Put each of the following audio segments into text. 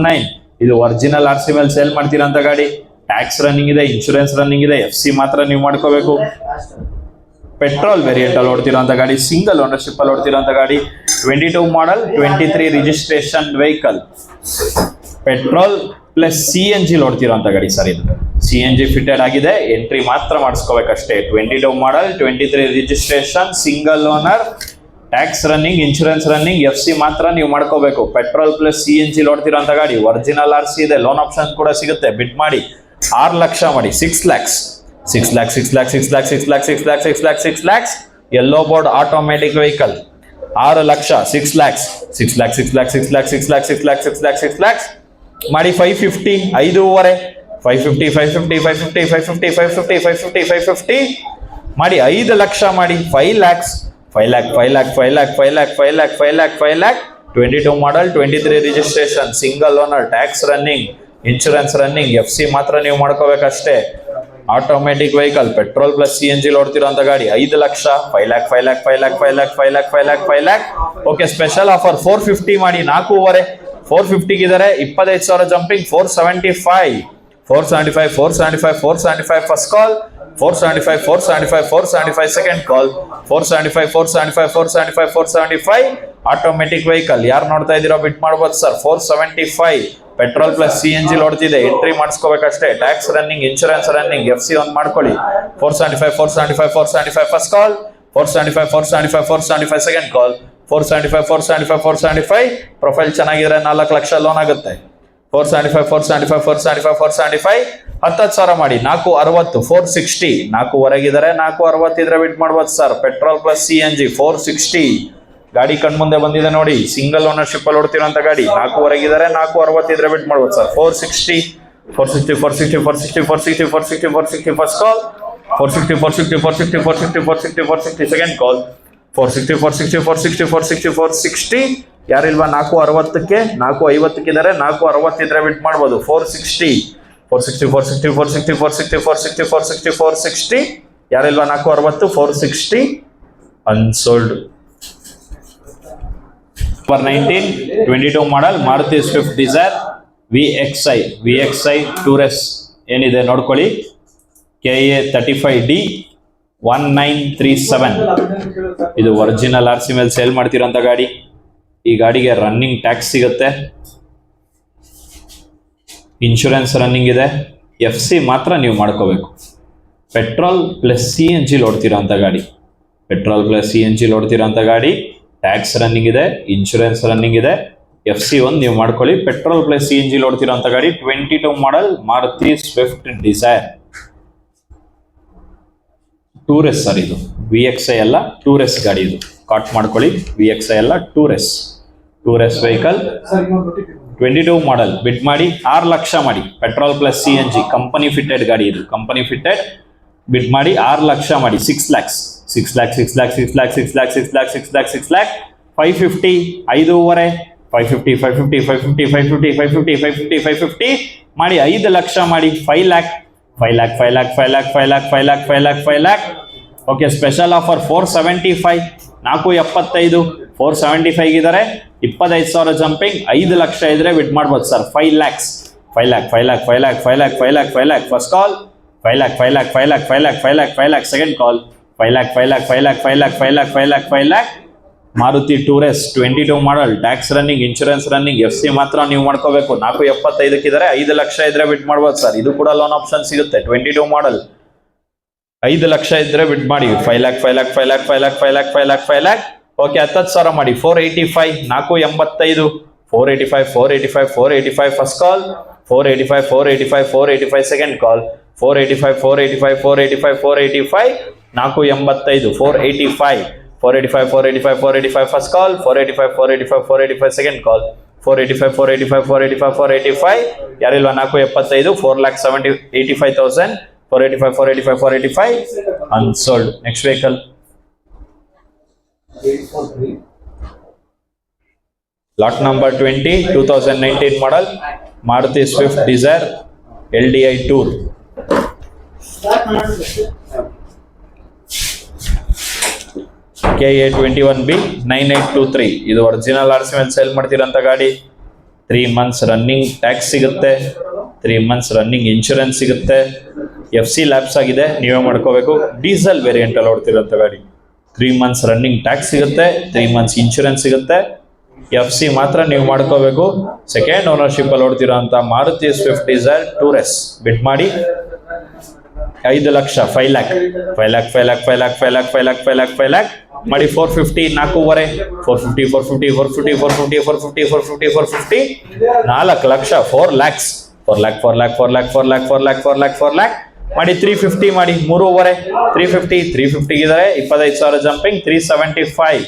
9 ಇದು original R C ಮೇಲೆ sale ಮಾಡ್ತೀರಂತ ಗಾಡಿ. ಟ್ಯಾಕ್ಸ್ ರನ್ನಿಂಗ್ ಇದೆ, ಇನ್ಶೂರೆನ್ಸ್ ರನ್ನಿಂಗ್ ಇದೆ, ಎಫ್ ಸಿ ಮಾತ್ರ ನೀವು ಮಾಡ್ಕೋಬೇಕು. ಪೆಟ್ರೋಲ್ ವೇರಿಯಂಟ್ ಅಲ್ಲಿ ಓಡ್ತಿರೋಂಥ ಗಾಡಿ, ಸಿಂಗಲ್ ಓನರ್ಶಿಪ್ ಅಲ್ಲಿ ಓಡ್ತಿರೋಂಥ ಗಾಡಿ, 22 model 23 registration vehicle, petrol plus CNG ಓಡ್ತಿರೋಂಥ ಗಾಡಿ ಸರ್. ಇದು CNG ಫಿಟೆಡ್ ಆಗಿದೆ, ಎಂಟ್ರಿ ಮಾತ್ರ ಮಾಡಿಸ್ಕೋಬೇಕಷ್ಟೇ. 22 model 23 registration, single owner, tax running, insurance running, F C ಮಾತ್ರ ನೀವು ಮಾಡ್ಕೋಬೇಕು. ಪೆಟ್ರೋಲ್ ಪ್ಲಸ್ CNG ಓಡ್ತಿರೋಂಥ ಗಾಡಿ, ಒರಿಜಿನಲ್ RC ಇದೆ, ಲೋನ್ ಆಪ್ಷನ್ ಕೂಡ ಸಿಗುತ್ತೆ. ಬಿಡ್ ಮಾಡಿ 6 ಲಕ್ಷ ಮಾಡಿ, 6 lakhs, 6 lakhs, 6 lakhs, 6 lakhs, 6 lakhs, 6 lakhs, 6 lakhs, 6 lakhs. Yellow board automatic vehicle 6 lakh, 6 lakhs, 6 lakhs, 6 lakhs, 6 lakhs, 6 lakhs, 6 lakhs, 6 lakhs, 6 lakhs ಮಾಡಿ 550, 5.5, 550, 550, 550, 550, 550, 550, 550 ಮಾಡಿ 5 ಲಕ್ಷ ಮಾಡಿ 5 lakhs, 5 lakh, 5 lakh, 5 lakh, 5 lakh, 5 lakh, 5 lakh, 5 lakh. 22 model 23 registration, single owner, tax running, insurance running, F C ಮಾತ್ರ ನೀವು ಮಾಡ್ಕೋಬೇಕಷ್ಟೇ. Automatic vehicle, petrol plus CNG ಓಡ್ತಿರೋಂಥ ಗಾಡಿ, 5 lakh, 5 lakh, 5 lakh, 5 lakh, 5 lakh, 5 lakh, 5 lakh, 5 lakh. Okay, special offer 450 ಮಾಡಿ 4.5, 450 ಇದಾರೆ, 25,000 jumping, 475, 475, 475, 475 first call, 475, 475, 475 second call, 475, 475, 475, 475. Automatic vehicle ಯಾರು ನೋಡ್ತಾ ಇದ್ದೀರೋ ಬಿಟ್ ಮಾಡ್ಬೋದು ಸರ್. 475 ಪೆಟ್ರೋಲ್ ಪ್ಲಸ್ CNG ಓಡ್ತಿದೆ, ಎಂಟ್ರಿ ಮಾಡಿಸ್ಕೋಬೇಕಷ್ಟೇ. Tax running, insurance running, F C ಒಂದು ಮಾಡ್ಕೊಳ್ಳಿ. 475, 475, 475 first call, 475, 475, 475 second call, 475, 475, 475. Profile ಚೆನ್ನಾಗಿದ್ರೆ 4 ಲಕ್ಷ ಲೋನ್ ಆಗುತ್ತೆ. 475, 475, 475, 475 10,000 ಮಾಡಿ 460, 460, 4 ಹೊರಗಿದ್ದಾರೆ, 460 ಇದ್ರೆ ಬಿಟ್ ಮಾಡ್ಬೋದು ಸರ್. ಪೆಟ್ರೋಲ್ ಪ್ಲಸ್ CNG 460 ಗಾಡಿ ಕಣ್ಮುಂದೆ ಬಂದಿದೆ ನೋಡಿ, ಸಿಂಗಲ್ ಓನರ್ಶಿಪ್ ಅಲ್ಲಿ ಓಡ್ತಿರೋಂಥ ಗಾಡಿ, 4 ಹೊರಗಿದ್ದಾರೆ, 460 ಇದ್ರೆ ಬಿಟ್ ಮಾಡ್ಬೋದು ಸರ್. 460, 460, 460, 460, 460, 460, 460 ಫಸ್ಟ್ ಕಾಲ್, 460, 460, 460, 460, 460, 460 ಸೆಕೆಂಡ್ ಕಾಲ್, 460, 460, 460, 460, 460. ಯಾರಿಲ್ವಾ 460ಕ್ಕೆ, 450 ಇದ್ದಾರೆ, 460 ಇದ್ರೆ ಬಿಟ್ ಮಾಡ್ಬೋದು. 460, 460, 460, 460, 460, 460, 460, 460. ಯಾರಿಲ್ವಾ 460, 460 ಅನ್ಸೋಲ್ಡ್. 19 22 ಮಾಡಲ್ ಮಾರುತಿ ಸ್ವಿಫ್ಟ್ ಡಿಸೈರ್ VXI ಟೂರೆಸ್ ಏನಿದೆ ನೋಡ್ಕೊಳ್ಳಿ. KA 35D 1937 ಇದು ಒರಿಜಿನಲ್ RC ಮೇಲೆ ಸೇಲ್ ಮಾಡ್ತಿರೋಂಥ ಗಾಡಿ. ಈ ಗಾಡಿಗೆ ರನ್ನಿಂಗ್ ಟ್ಯಾಕ್ಸ್ ಸಿಗುತ್ತೆ, ಇನ್ಶೂರೆನ್ಸ್ ರನ್ನಿಂಗ್ ಇದೆ, ಎಫ್ ಸಿ ಮಾತ್ರ ನೀವು ಮಾಡ್ಕೋಬೇಕು. ಪೆಟ್ರೋಲ್ ಪ್ಲಸ್ CNG ಓಡ್ತಿರೋಂಥ ಗಾಡಿ, ಪೆಟ್ರೋಲ್ ಪ್ಲಸ್ CNG ಓಡ್ತಿರೋಂಥ ಗಾಡಿ, ಟ್ಯಾಕ್ಸ್ ರನ್ನಿಂಗ್ ಇದೆ, ಇನ್ಶೂರೆನ್ಸ್ ರನ್ನಿಂಗ್ ಇದೆ, ಎಫ್ ಸಿ ಒಂದು ನೀವು ಮಾಡ್ಕೊಳ್ಳಿ. ಪೆಟ್ರೋಲ್ ಪ್ಲಸ್ CNG ಓಡ್ತಿರೋಂಥ ಗಾಡಿ, 22 ಮಾಡಲ್ ಮಾರುತಿ ಸ್ವಿಫ್ಟ್ ಡಿಸೈರ್ ಟೂರೆಸ್ ಸರ್. ಇದು VXI ಅಲ್ಲ, ಟೂರೆಸ್ ಗಾಡಿ. ಇದು ಕಾಟ್ ಮಾಡ್ಕೊಳ್ಳಿ, VXI ಅಲ್ಲ, ಟೂರೆಸ್ ವೆಹಿಕಲ್. 22 ಮಾಡಲ್ ಬಿಡ್ ಮಾಡಿ 6 ಲಕ್ಷ ಮಾಡಿ, petrol plus CNG company fitted ಗಾಡಿ. ಇದು ಕಂಪನಿ ಫಿಟೆಡ್, ಬಿಡ್ ಮಾಡಿ 6 ಲಕ್ಷ ಮಾಡಿ 6 lakhs, 6 lakhs, 6 lakhs, 6 lakhs, 6 lakhs, 6 lakhs, 6 lakhs, 6 lakh. 550, 5.5, 550, 550, 550, 550, 550, 550, 550 ಮಾಡಿ 5 ಲಕ್ಷ ಮಾಡಿ 5 lakh, 5 lakh, 5 lakh, 5 lakh, 5 lakh, 5 lakh, 5 lakh, 5 lakh. Okay, special offer 475, 475, 475 ಇದ್ದಾರೆ, 25,000 ಜಂಪಿಂಗ್, 5 ಲಕ್ಷ ಇದ್ರೆ ಬಿಡ್ ಮಾಡ್ಬೋದು sir. 5 lakhs, 5 lakh, 5 lakh, 5 lakh, 5 lakh, 5 lakh, 5 lakh first call, 5 lakh, 5 lakh, 5 lakh, 5 lakh, 5 lakh, 5 lakh second ಕಾಲ್, 5 lakh, 5 lakh, 5 lakh, 5 lakh, 5 lakh, 5 lakh, 5 lakh. Maruti tour S 22 model, tax running, insurance running, F C ಮಾತ್ರ ನೀವು ಮಾಡ್ಕೋಬೇಕು. 475 ಇದ್ದಾರೆ, 5 ಲಕ್ಷ ಇದ್ರೆ ಬಿಡ್ ಮಾಡ್ಬೋದು sir. ಇದು ಕೂಡ loan option ಸಿಗುತ್ತೆ. 22 ಮಾಡಲ್ 5 ಲಕ್ಷ ಇದ್ರೆ ಬಿಡ್ ಮಾಡಿ 5 lakh, 5 lakh, 5 lakh, 5 lakh, 5 lakh, 5 lakh, 5 lakh. Okay, 10,000 ಮಾಡಿ 485, 485, 485, 485, 485 first call, 485, 485, 485 second call, 485, 485, 485, 485, 485, 485, 485, 485, 485 first call, 485, 485, 485 second call, 485, 485, 485, 485. ಯಾರಿಲ್ವಾ 475, 4,85,000, 485, 485, 485 unsold. Next vehicle lot number 20 2019 model Maruti Swift Dzire LDI tour. KA 21B 9823 ಇದು original RC ಮೇಲೆ sale ಮಾಡ್ತಿರೋಂಥ ಗಾಡಿ. 3 months running tax ಸಿಗುತ್ತೆ, 3 months running insurance ಸಿಗುತ್ತೆ. FC lapse ಆಗಿದೆ, ನೀವೇ ಮಾಡ್ಕೋಬೇಕು. ಡೀಸೆಲ್ ವೇರಿಯಂಟ್ ಅಲ್ಲಿ ಓಡ್ತಿರೋಂಥ ಗಾಡಿ. 3 months ರನ್ನಿಂಗ್ ಟ್ಯಾಕ್ಸ್ ಸಿಗುತ್ತೆ, 3 months ಇನ್ಶೂರೆನ್ಸ್ ಸಿಗುತ್ತೆ. FC ಮಾತ್ರ ನೀವು ಮಾಡ್ಕೋಬೇಕು. ಸೆಕೆಂಡ್ ಓನರ್ಶಿಪ್ ಅಲ್ಲಿ ಓಡ್ತಿರೋಂಥ ಮಾರುತಿ ಸ್ವಿಫ್ಟ್ ಡಿಸೈರ್ ಟೂರೆಸ್ ಬಿಡ್ ಮಾಡಿ 5 ಲಕ್ಷ 5 lakh ಮಾಡಿ 450 4.5 450 4 ಲಕ್ಷ 4 lakhs ಮಾಡಿ 350 ಮಾಡಿ 3.5 350 ಇದ್ದಾರೆ 25,000 ಜಂಪಿಂಗ್ 375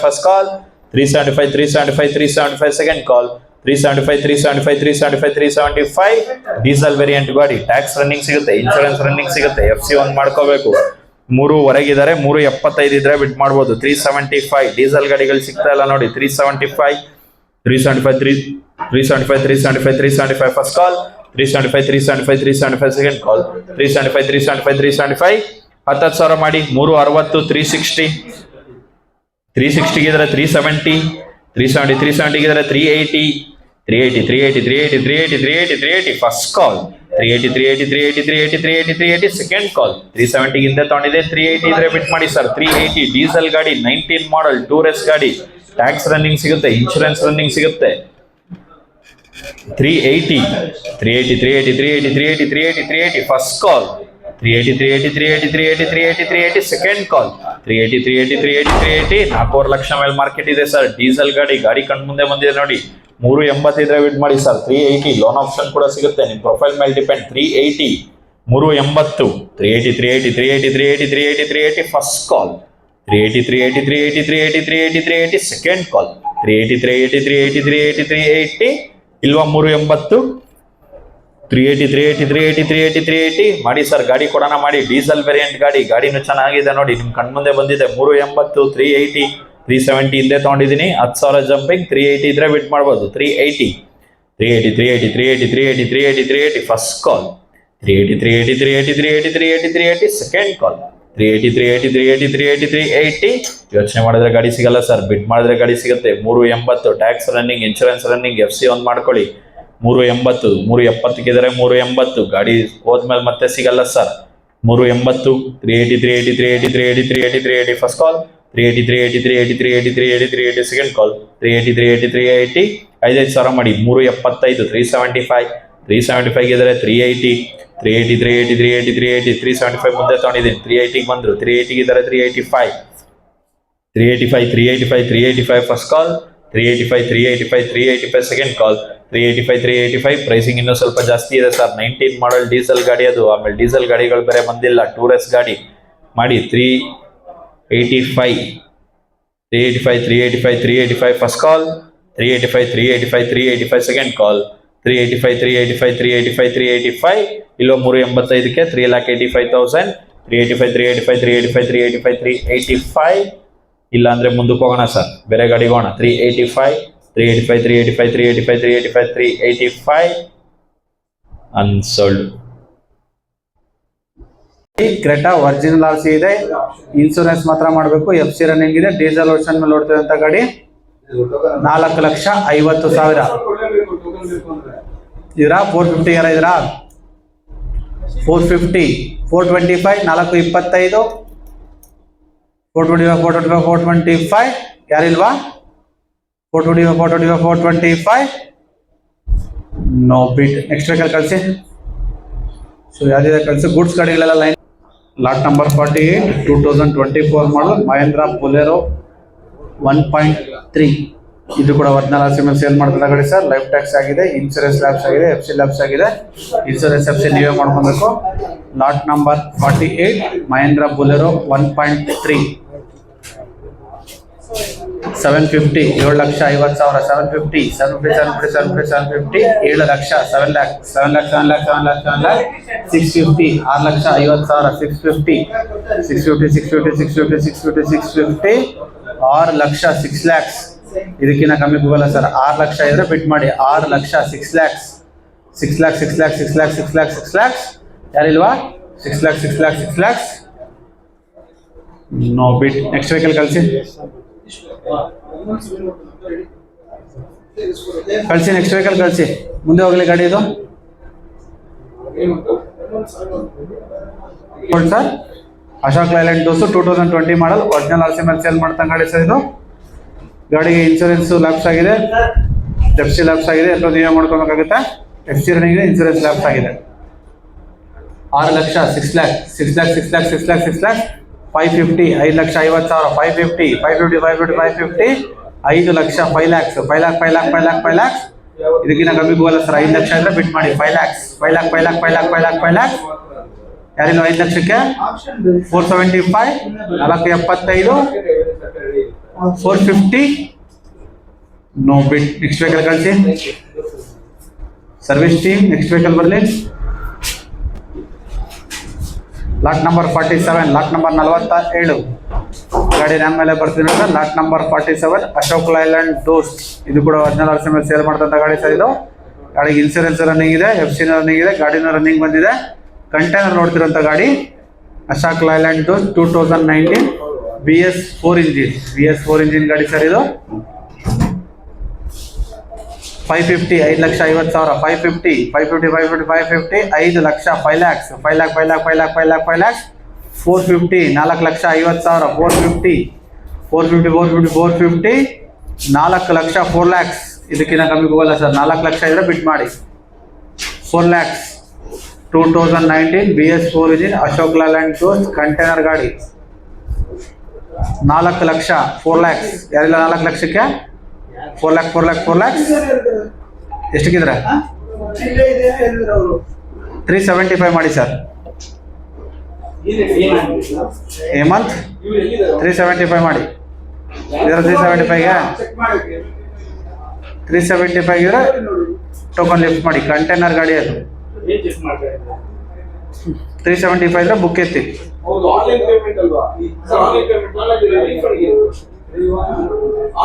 ಫಸ್ಟ್ ಕಾಲ್ 375 ಸೆಕೆಂಡ್ ಕಾಲ್ 375 ಡೀಸೆಲ್ ವೇರಿಯಂಟ್ ಗಾಡಿ. ಟ್ಯಾಕ್ಸ್ ರನ್ನಿಂಗ್ ಸಿಗುತ್ತೆ, ಇನ್ಶೂರೆನ್ಸ್ ರನ್ನಿಂಗ್ ಸಿಗುತ್ತೆ. FC ಒಂದು ಮಾಡ್ಕೋಬೇಕು. 3.25 3.75 ಇದ್ರೆ ಬಿಟ್ ಮಾಡ್ಬೋದು. 375 ಡೀಸೆಲ್ ಗಾಡಿಗಳು ಸಿಗ್ತಾ ಇಲ್ಲ ನೋಡಿ. 375 ಫಸ್ಟ್ ಕಾಲ್ 375 ಸೆಕೆಂಡ್ ಕಾಲ್ 375 10,000 ಮಾಡಿ 360 360 ಇದ್ರೆ 370 ಇದ್ರೆ 380 ಫಸ್ಟ್ ಕಾಲ್ 380 ಸೆಕೆಂಡ್ ಕಾಲ್ 370 ಗಿಂತ ತಗೊಂಡಿದೆ 380 ಇದ್ರೆ ಬಿಟ್ ಮಾಡಿ ಸರ್. 380 ಡೀಸೆಲ್ ಗಾಡಿ 19 ಮಾಡಲ್ ಟೂರೆಸ್ ಗಾಡಿ. ಟ್ಯಾಕ್ಸ್ ರನ್ನಿಂಗ್ ಸಿಗುತ್ತೆ, ಇನ್ಶೂರೆನ್ಸ್ ರನ್ನಿಂಗ್ ಸಿಗುತ್ತೆ. 380 ಫಸ್ಟ್ ಕಾಲ್ 380 ಸೆಕೆಂಡ್ ಕಾಲ್ 380 4 ಲಕ್ಷ ಮೇಲೆ ಮಾರ್ಕೆಟ್ ಇದೆ ಸರ್. ಡೀಸೆಲ್ ಗಾಡಿ ಕಣ್ ಮುಂದೆ ಬಂದಿದೆ ನೋಡಿ. 380 ಇದ್ರೆ ಬಿಡ್ ಮಾಡಿ ಸರ್. 380 ಲೋನ್ ಆಪ್ಷನ್ ಕೂಡ ಸಿಗುತ್ತೆ, ನಿಮ್ ಪ್ರೊಫೈಲ್ ಮೇಲೆ ಡಿಪೆಂಡ್. 380 380 ಫಸ್ಟ್ ಕಾಲ್ 380 ಸೆಕೆಂಡ್ ಕಾಲ್ 380 ಇಲ್ವಾ 380 ಮಾಡಿ ಸರ್. ಗಾಡಿ ಕೊಡೋಣ ಮಾಡಿ. ಡೀಸೆಲ್ ವೇರಿಯಂಟ್ ಗಾಡಿನೂ ಚೆನ್ನಾಗಿದೆ ನೋಡಿ, ನಿಮ್ ಕಣ್ ಮುಂದೆ ಬಂದಿದೆ. 380 380 370 ಹಿಂದೆ ತಗೊಂಡಿದ್ದೀನಿ. 10,000 ಜಂಪಿಂಗ್ 380 ಇದ್ರೆ ಬಿಟ್ ಮಾಡ್ಬೋದು. 380 ಫಸ್ಟ್ ಕಾಲ್ 380 ಸೆಕೆಂಡ್ ಕಾಲ್ 380 ಯೋಚನೆ ಮಾಡಿದ್ರೆ ಗಾಡಿ ಸಿಗಲ್ಲ ಸರ್, ಬಿಡ್ ಮಾಡಿದ್ರೆ ಗಾಡಿ ಸಿಗುತ್ತೆ. 380 tax running, insurance running, FC ಒಂದು ಮಾಡ್ಕೊಳ್ಳಿ. 370 ಇದ್ರೆ 380 ಗಾಡಿ ಹೋದ್ಮೇಲೆ ಮತ್ತೆ ಸಿಗಲ್ಲ ಸರ್. 380 ಫಸ್ಟ್ ಕಾಲ್ 380 ಸೆಕೆಂಡ್ ಕಾಲ್ 380 5,000 ಮಾಡಿ 375 375 ಇದ್ರೆ 380 375 ಮುಂದೆ ತಗೊಂಡಿದ್ದೀನಿ. 380 ಬಂದ್ರು. 380 ಇದ್ದಾರೆ 385 ಫಸ್ಟ್ ಕಾಲ್ 385 ಸೆಕೆಂಡ್ ಕಾಲ್ 385 ಪ್ರೈಸಿಂಗ್ ಇನ್ನೂ ಸ್ವಲ್ಪ ಜಾಸ್ತಿ ಇದೆ ಸರ್. 19 ಮಾಡಲ್ ಡೀಸೆಲ್ ಗಾಡಿ ಅದು. ಆಮೇಲೆ ಡೀಸೆಲ್ ಗಾಡಿಗಳು ಬೇರೆ ಬಂದಿಲ್ಲ, ಟೂರೆಸ್ ಗಾಡಿ ಮಾಡಿ 385 ಫಸ್ಟ್ ಕಾಲ್ 385 ಸೆಕೆಂಡ್ ಕಾಲ್ 385 ಇಲ್ಲೋ 385ಕ್ಕೆ 3,85,000 385 ಇಲ್ಲ ಅಂದ್ರೆ ಮುಂದಕ್ಕೆ ಹೋಗೋಣ ಸರ್, ಬೇರೆ ಗಾಡಿಗೆ ಹೋಗೋಣ. 385 ಅನ್ಸೋಲ್ಡ್. ಕ್ರೆಟಾ ಒರಿಜಿನಲ್ RC ಇದೆ, ಇನ್ಸೂರೆನ್ಸ್ ಮಾತ್ರ ಮಾಡಬೇಕು. FC ರನ್ನಿಂಗ್ ಇದೆ. ಡೀಸೆಲ್ ವರ್ಷನ್ ಮೇಲೆ ಓಡ್ತಿರೋಂಥ ಗಾಡಿ. 4,50,000 ಇದರಾ 450 ಯಾರ ಇದರಾ 450 425 425 425 ಯಾರಿಲ್ವಾ 425 ನೋ ಬಿಟ್. ನೆಕ್ಸ್ಟ್ ವೆಹಿಕಲ್ ಕಳಿಸಿ. ಸೊ ಯಾವ್ದಿದೆ ಕಳಿಸಿ. ಗುಡ್ಸ್ ಗಾಡಿಗಳೆಲ್ಲ line. Lot number 48 2024 model Mahindra Bolero 1.3. ಇದು ಕೂಡ ಒರಿಜಿನಲ್ RC ಮೇಲೆ ಸೇಲ್ ಮಾಡ್ತಿದ್ದ ಗಾಡಿ ಸರ್. ಲೈಫ್ ಟ್ಯಾಕ್ಸ್ ಆಗಿದೆ, ಇನ್ಸೂರೆನ್ಸ್ ಲ್ಯಾಬ್ಸ್ ಆಗಿದೆ, FC ಲ್ಯಾಬ್ಸ್ ಆಗಿದೆ. ಇನ್ಸೂರೆನ್ಸ್ FC ನೀವೇ ಮಾಡ್ಕೊಬೇಕು. Lot number 48 Mahindra Bolero 1.3 750 7,50,000 750 750 7 lakh 7 lakh 650 6,50,000 650 6 lakh 6 lakhs. ಇದಕ್ಕಿಂತ ಕಮ್ಮಿ ಹೋಗಲ್ಲ ಸರ್. 6 ಲಕ್ಷ ಇದ್ರೆ ಬಿಟ್ ಮಾಡಿ. 6 lakh 6 lakhs ಯಾರಿಲ್ವಾ 6 lakhs no bid. Next vehicle ಕಳಿಸಿ. ಕಳಿಸಿ, ನೆಕ್ಸ್ಟ್ ವೆಹಿಕಲ್ ಕಳಿಸಿ, ಮುಂದೆ ಹೋಗಲಿ ಗಾಡಿ ಇದು sir. Ashok Leyland those 2020 model, original RC ಮೇಲೆ ಸೇಲ್ ಮಾಡ್ತಾ ಗಾಡಿ ಸರ್ ಇದು. ಗಾಡಿಗೆ ಇನ್ಸೂರೆನ್ಸ್ ಲ್ಯಾಪ್ಸ್ ಆಗಿದೆ, FC ಲ್ಯಾಪ್ಸ್ ಆಗಿದೆ, ಎಲ್ಲ ನೀವೇ ಮಾಡ್ಕೋಬೇಕಾಗುತ್ತೆ. FC ರನ್ನಿಂಗ್ ಇದೆ, ಇನ್ಸೂರೆನ್ಸ್ ಲ್ಯಾಪ್ಸ್ ಆಗಿದೆ. 6 lakh 6 lac 6 lac 6 lac 6 lac 6 lac 550 5,50,000 550 550 550 550 5 lakh 5 lakhs 5 lakh 5 lakh 5 lakh 5 lakhs. ಇದಕ್ಕಿಂತ ಕಮ್ಮಿ ಹೋಗಲ್ಲ ಸರ್. 5 ಲಕ್ಷ ಅಂದ್ರೆ ಬಿಟ್ ಮಾಡಿ 5 ಲ್ಯಾಕ್ಸ್ 5 ಲ್ಯಾಕ್ 5 ಲ್ಯಾಕ್ 5 ಲ್ಯಾಕ್ 5 ಲ್ಯಾಕ್ 5 ಲ್ಯಾಕ್. ಯಾರಿಲ್ಲ 5 ಲಕ್ಷಕ್ಕೆ 475 475 450 ನೋ ಬಿಟ್. ನೆಕ್ಸ್ಟ್ ವೆಹಿಕಲ್ ಕಳಿಸಿ. ಸರ್ವಿಸ್ ಟೀಮ್ ನೆಕ್ಸ್ಟ್ ವೆಹಿಕಲ್ ಬರಲಿ. ಲಾಟ್ ನಂಬರ್ 47, ಲಾಟ್ ನಂಬರ್ 47 ಗಾಡಿ ನಮ್ಮ ಮೇಲೆ ಬರ್ತೀನಿ sir. Lot number 47 Ashok Leyland Dost. ಇದು ಕೂಡ 14 ವರ್ಷ ಮೇಲೆ ಸೇಲ್ ಮಾಡ್ತಂತ ಗಾಡಿ ಸರ್ ಇದು. ಗಾಡಿಗೆ ಇನ್ಸೂರೆನ್ಸ್ ರನ್ನಿಂಗ್ ಇದೆ, FC ರನ್ನಿಂಗ್ ಇದೆ, ಗಾಡಿನ ರನ್ನಿಂಗ್ ಬಂದಿದೆ. ಕಂಟೈನರ್ ನೋಡ್ತಿರೋಂಥ ಗಾಡಿ ಅಶೋಕ್ ಲೈಲ್ಯಾಂಡ್ ದೋಸ್ 2019 BS4 ಇಂಜಿನ್ ಗಾಡಿ ಸರ್ ಇದು. 550 5 ಲಕ್ಷ 50,000 550 550 550 550 5 ಲಕ್ಷ 5 ಲ್ಯಾಕ್ಸ್ 5 ಲ್ಯಾಕ್ 5 ಲ್ಯಾಕ್ 5 ಲ್ಯಾಕ್ 5 ಲ್ಯಾಕ್ 5 ಲ್ಯಾಕ್ಸ್ 450 4 ಲಕ್ಷ 50,000 450 450 450 450 4 ಲಕ್ಷ 4 ಲ್ಯಾಕ್ಸ್. ಇದಕ್ಕಿಂತ ಕಮ್ಮಿ ಹೋಗಲ್ಲ ಸರ್. 4 ಲಕ್ಷ ಇದ್ರೆ ಬಿಟ್ ಮಾಡಿ. 4 lakhs 2019 BS4 engine Ashok Leyland Dost container ಗಾಡಿ. 4 ಲಕ್ಷ 4 ಲ್ಯಾಕ್ಸ್. ಯಾರಿಲ್ಲ 4 ಲಕ್ಷಕ್ಕೆ 4 ಲ್ಯಾಕ್ 4 ಲ್ಯಾಕ್ 4 ಲ್ಯಾಕ್ಸ್. ಎಷ್ಟಕ್ಕಿದ್ರೆ 375 ಮಾಡಿ ಸರ್. ಹೇಮಂತ್ 375 ಮಾಡಿ. ಇದರ 375ಗೆ 375 ಇದ್ರೆ ಟೋಕನ್ ಲಿಫ್ಟ್ ಮಾಡಿ. ಕಂಟೈನರ್ ಗಾಡಿ ಅದು. 375 ಇದ್ರೆ ಬುಕ್ ಎತ್ತಿ.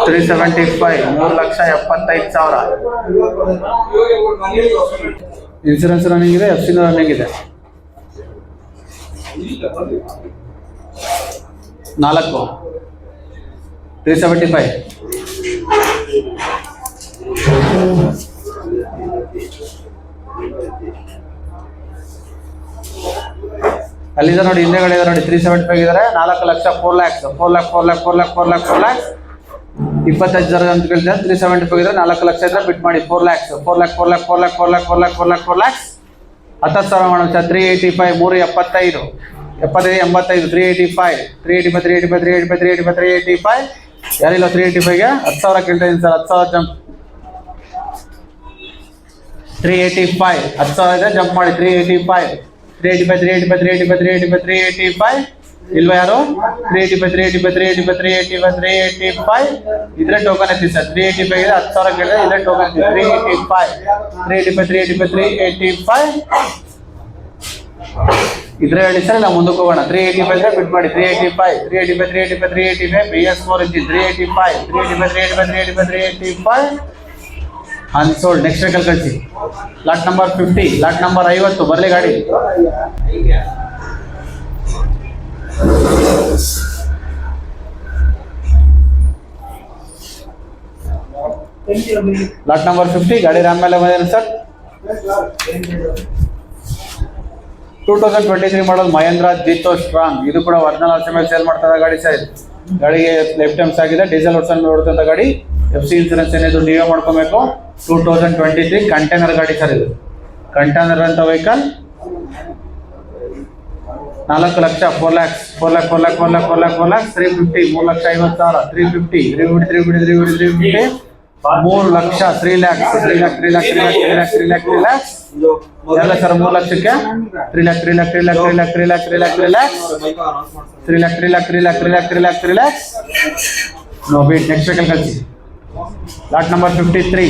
375 3 ಲಕ್ಷ 75,000. ಇನ್ಸೂರೆನ್ಸ್ ರನ್ನಿಂಗ್ ಇದೆ, FC ರನ್ನಿಂಗ್ ಇದೆ. 4 375 ಅಲ್ಲಿದೆ ನೋಡಿ, ಹಿಂದೆಗಡೆ ಇದೆ ನೋಡಿ. 375 ಇದ್ದಾರೆ. 4 ಲಕ್ಷ 4 ಲ್ಯಾಕ್ಸ್ 4 ಲ್ಯಾಕ್ 4 ಲ್ಯಾಕ್ 4 ಲ್ಯಾಕ್ 4 ಲ್ಯಾಕ್ 4 ಲ್ಯಾಕ್ಸ್ 25,000 ಅಂತ ಕೇಳ್ತಾರೆ. 375 ಇದ್ರೆ 4 ಲಕ್ಷ ಇದ್ರೆ ಬಿಟ್ ಮಾಡಿ. 4 ಲ್ಯಾಕ್ಸ್ 4 ಲ್ಯಾಕ್ 4 ಲ್ಯಾಕ್ 4 ಲ್ಯಾಕ್ 4 ಲ್ಯಾಕ್ 4 ಲ್ಯಾಕ್ 4 ಲ್ಯಾಕ್ 4 ಲ್ಯಾಕ್ಸ್ 10,000 ಮಾಡೋಣ ಸರ್. 385 375 75 85 385 385 385 385 ಯಾರಿಲ್ಲ 385ಗೆ 10,000 ಕೇಳ್ತಾ ಇದ್ದೀನಿ ಸರ್. 10,000 ಜಂಪ್ 385 10,000 ಇದೆ, ಜಂಪ್ ಮಾಡಿ. 385 385 385 385 385 ಇಲ್ವಾ ಯಾರು? 385 385 385 385 385 ಇದ್ರೆ ಟೋಕನ್ ಎತ್ತಿ ಸರ್. 385 ಇದೆ, 10,000 ಕೇಳಿದ್ರೆ ಇದ್ರೆ ಟೋಕನ್ ಎತ್ತಿ. 385 385 385 ಇದ್ರೆ ಹೇಳಿ ಸರ್. ನಾವು ಮುಂದಕ್ಕೆ ಹೋಗೋಣ. 385 ಇದ್ರೆ ಬಿಟ್ ಮಾಡಿ. 385 385 385 385 BS4 engine 385 385 385 385 unsold. Next vehicle ಕಳಿಸಿ. ಲಾಟ್ ನಂಬರ್ 50, ಲಾಟ್ ನಂಬರ್ 50 ಬರಲಿ ಗಾಡಿ. ಲಾಟ್ ನಂಬರ್ 50 ಗಾಡಿ ರಾಮ್ ಮೇಲೆ ಬಂದಿದೆ ಸರ್. 2023 ಮಾಡಲ್ ಮಹೇಂದ್ರ ಜೀತೋ ಸ್ಟ್ರಾಂಗ್. ಇದು ಕೂಡ ಒರಿಜಿನಲ್ RC ಮೇಲೆ ಸೇಲ್ ಮಾಡ್ತಾ ಗಾಡಿ ಸರ್. ಗಾಡಿಗೆ ಲೈಫ್ ಟೈಮ್ಸ್ ಆಗಿದೆ, ಡೀಸೆಲ್ ಓಡಿಸೋದು ಓಡುತ್ತಂತ ಗಾಡಿ. FC ಇನ್ಸೂರೆನ್ಸ್ ಏನಿದ್ರು ನೀವೇ ಮಾಡ್ಕೋಬೇಕು. 2023 ಕಂಟೈನರ್ ಗಾಡಿ ಸರ್ ಇದು. ಕಂಟೈನರ್ ಅಂತ ವೆಹಿಕಲ್. 4 ಲಕ್ಷ 4 ಲ್ಯಾಕ್ಸ್ 4 ಲ್ಯಾಕ್ 4 ಲ್ಯಾಕ್ 4 ಲ್ಯಾಕ್ 4 ಲ್ಯಾಕ್ 4 ಲ್ಯಾಕ್ಸ್ 350 3 ಲಕ್ಷ 50,000 350 350 3 ಲಕ್ಷ 3 ಲ್ಯಾಕ್ಸ್ 3 ಲ್ಯಾಕ್ 3 ಲ್ಯಾಕ್ 3 ಲ್ಯಾಕ್ 3 ಲ್ಯಾಕ್ 3 ಲ್ಯಾಕ್ಸ್ ಎಲ್ಲ ಸರ್. 3 ಲಕ್ಷಕ್ಕೆ 3 lakh 3 lakh 3 lakh 3 lakh 3 lakh 3 lakh 3 lakhs 3 lakh 3 lakh 3 lakh 3 lakh 3 lakh 3 lakhs no bid. Next vehicle ಕಳಿಸಿ. ಲಾಟ್ ನಂಬರ್ 53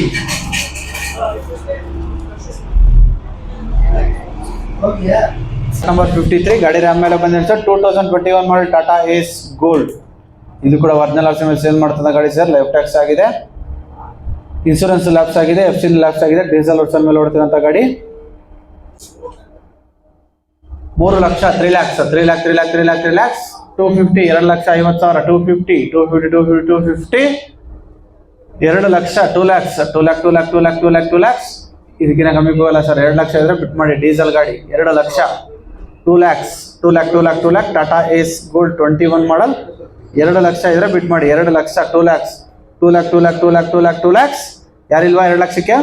ನಂಬರ್ 53 ಗಾಡಿ ರಾಮ್ ಮೇಲೆ ಬಂದಿದೆ sir. 2021 model Tata Ace Gold. ಇದು ಕೂಡ ಒರಿಜಿನಲ್ RC ಮೇಲೆ ಸೇಲ್ ಮಾಡ್ತದ ಗಾಡಿ ಸರ್. ಲೈಫ್ ಟ್ಯಾಕ್ಸ್ ಆಗಿದೆ, ಇನ್ಸೂರೆನ್ಸ್ ಲ್ಯಾಪ್ಸ್ ಆಗಿದೆ, FC ಲ್ಯಾಪ್ಸ್ ಆಗಿದೆ, ಡೀಸೆಲ್ ಓಡಿಸೋ ಮೇಲೆ ಓಡ್ತಿರೋಂಥ ಗಾಡಿ. 3 ಲಕ್ಷ 3 ಲ್ಯಾಕ್ಸ್ 3 ಲ್ಯಾಕ್ 3 ಲ್ಯಾಕ್ 3 ಲ್ಯಾಕ್ 3 ಲ್ಯಾಕ್ಸ್ 250 2 ಲಕ್ಷ 50,000 250 250 250 250 2 ಲಕ್ಷ 2 ಲ್ಯಾಕ್ಸ್ 2 ಲ್ಯಾಕ್ 2 ಲ್ಯಾಕ್ 2 ಲ್ಯಾಕ್ 2 ಲ್ಯಾಕ್ 2 ಲ್ಯಾಕ್ಸ್. ಇದಕ್ಕಿಂತ ಕಮ್ಮಿ ಹೋಗಲ್ಲ ಸರ್. 2 ಲಕ್ಷ ಇದ್ರೆ ಬಿಟ್ ಮಾಡಿ. ಡೀಸೆಲ್ ಗಾಡಿ 2 lakh 2 lakhs 2 lakh 2 lakh 2 lakh. Tata Ace Gold 21 model 2 lakh ಇದ್ರೆ ಬಿಟ್ ಮಾಡಿ. 2 ಲಕ್ಷ 2 ಲ್ಯಾಕ್ಸ್ 2 ಲ್ಯಾಕ್ 2 ಲ್ಯಾಕ್ 2 ಲ್ಯಾಕ್ 2 ಲ್ಯಾಕ್ 2 ಲ್ಯಾಕ್ಸ್. ಯಾರಿಲ್ವಾ 2 ಲಕ್ಷಕ್ಕೆ?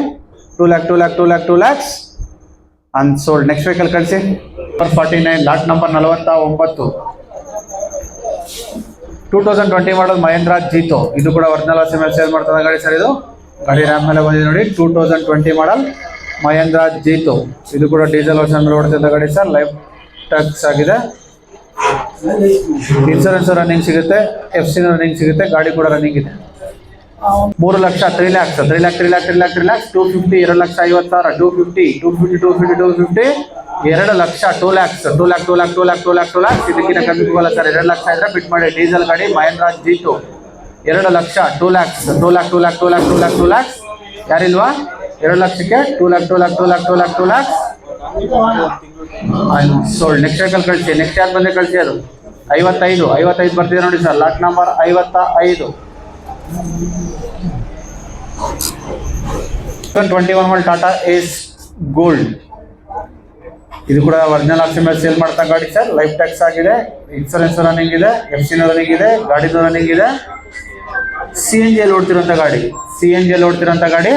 2 lakh 2 lakh 2 lakh 2 lakhs unsold. Next vehicle ಕಳಿಸಿ. Number 49 lot number 49 2020 model Mahindra Jeeto. ಇದು ಕೂಡ ಒರಿಜಿನಲ್ ಮೇಲೆ ಸೇಲ್ ಮಾಡ್ತದೆ ಗಾಡಿ ಸರ್. ಇದು ಗಾಡಿ ರ್ಯಾಮ್ ಮೇಲೆ ಬಂದಿದೆ ನೋಡಿ. 2020 ಮಾಡಲ್ ಮಹೇಂದ್ರ ಜೀತೋ. ಇದು ಕೂಡ ಡೀಸೆಲ್ ವರ್ಷನ್ ಮೇಲೆ ಓಡ್ತಿದ್ದ ಗಾಡಿ ಸರ್. ಲೈಫ್ ಟ್ಯಾಕ್ಸ್ ಆಗಿದೆ. ಇನ್ಸೂರೆನ್ಸ್ ರನ್ನಿಂಗ್ ಸಿಗುತ್ತೆ, FC ರನ್ನಿಂಗ್ ಸಿಗುತ್ತೆ. ಗಾಡಿ ಕೂಡ ರನ್ನಿಂಗ್ ಇದೆ. 3 ಲಕ್ಷ 3 ಲ್ಯಾಕ್ಸ್ 3 ಲ್ಯಾಕ್ 3 ಲ್ಯಾಕ್ 3 ಲ್ಯಾಕ್ 3 ಲ್ಯಾಕ್ಸ್ 250 2 ಲಕ್ಷ 50,000 250 250 250 250 2 ಲಕ್ಷ 2 ಲ್ಯಾಕ್ಸ್ 2 ಲ್ಯಾಕ್ 2 ಲ್ಯಾಕ್ 2 ಲ್ಯಾಕ್ 2 ಲ್ಯಾಕ್ 2 ಲ್ಯಾಕ್ಸ್. ಇದಕ್ಕಿಂತ ಕಮ್ಮಿ ಹೋಗಲ್ಲ ಸರ್. 2 ಲಕ್ಷ ಇದ್ರೆ ಬಿಟ್ ಮಾಡಿ. ಡೀಸೆಲ್ ಗಾಡಿ ಮಹೇಂದ್ರ ಜೀತೋ 2 ಲಕ್ಷ 2 ಲ್ಯಾಕ್ಸ್ 2 ಲ್ಯಾಕ್ 2 ಲ್ಯಾಕ್ 2 ಲ್ಯಾಕ್ 2 ಲ್ಯಾಕ್ 2 ಲ್ಯಾಕ್ಸ್. ಯಾರಿಲ್ವಾ 2 ಲಕ್ಷಕ್ಕೆ? 2 lakh 2 lakh 2 lakh 2 lakh 2 lakhs sold. Next vehicle ಕಳಿಸಿ. ನೆಕ್ಸ್ಟ್ ಯಾರು ಬಂದೆ ಕಳಿಸಿ. ಅದು 55 ಬರ್ತಿದೆ ನೋಡಿ ಸರ್. Lot number 55 21 model Tata Ace Gold. ಇದು ಕೂಡ ಒರಿಜಿನಲ್ ಆಪ್ಷನ್ ಮೇಲೆ ಸೇಲ್ ಮಾಡ್ತಾ ಗಾಡಿ ಸರ್. ಲೈಫ್ ಟ್ಯಾಕ್ಸ್ ಆಗಿದೆ. ಇನ್ಸೂರೆನ್ಸ್ ರನ್ನಿಂಗ್ ಇದೆ, FC ರನ್ನಿಂಗ್ ಇದೆ, ಗಾಡಿನೂ ರನ್ನಿಂಗ್ ಇದೆ. CNG ಅಲ್ಲಿ ಓಡ್ತಿರೋಂಥ ಗಾಡಿ. CNG ಅಲ್ಲಿ ಓಡ್ತಿರೋಂಥ ಗಾಡಿ.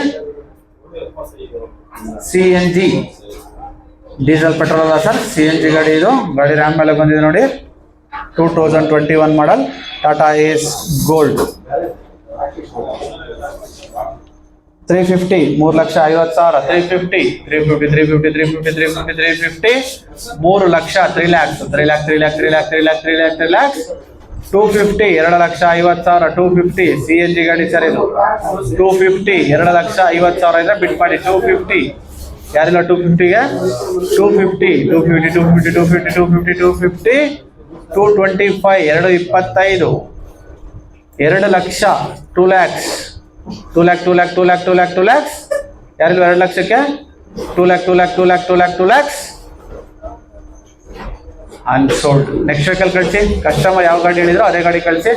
CNG ಡೀಸೆಲ್ ಪೆಟ್ರೋಲ್ ಅಲ್ಲ ಸರ್. CNG ಗಾಡಿ ಇದು. ಗಾಡಿ ರ್ಯಾಮ್ ಮೇಲೆ ಬಂದಿದೆ ನೋಡಿ. 2021 model Tata Ace Gold 350 3 lakh 50,000 350 350 350 350 350 350 3 lakh 3 lakhs 3 lakh 3 lakh 3 lakh 3 lakh 3 lakh 3 lakhs 250 2 lakh 50,000 250 CNG ಗಾಡಿ ಸರ್ ಇದು. 250 2 ಲಕ್ಷ 50,000 ಇದ್ರೆ ಬಿಟ್ ಮಾಡಿ. 250 ಯಾರಿಲ್ಲ 250ಗೆ? 250 250 250 250 250 250 225 225 2 ಲಕ್ಷ 2 ಲ್ಯಾಕ್ಸ್ 2 ಲ್ಯಾಕ್ 2 ಲ್ಯಾಕ್ 2 ಲ್ಯಾಕ್ 2 ಲ್ಯಾಕ್ 2 ಲ್ಯಾಕ್ಸ್. ಯಾರಿಲ್ಲ 2 ಲಕ್ಷಕ್ಕೆ? 2 lakh 2 lakh 2 lakh 2 lakh 2 lakhs unsold. Next vehicle ಕಳಿಸಿ. ಕಸ್ಟಮರ್ ಯಾವ ಗಾಡಿ ಹೇಳಿದ್ರು ಅದೇ ಗಾಡಿ ಕಳಿಸಿ.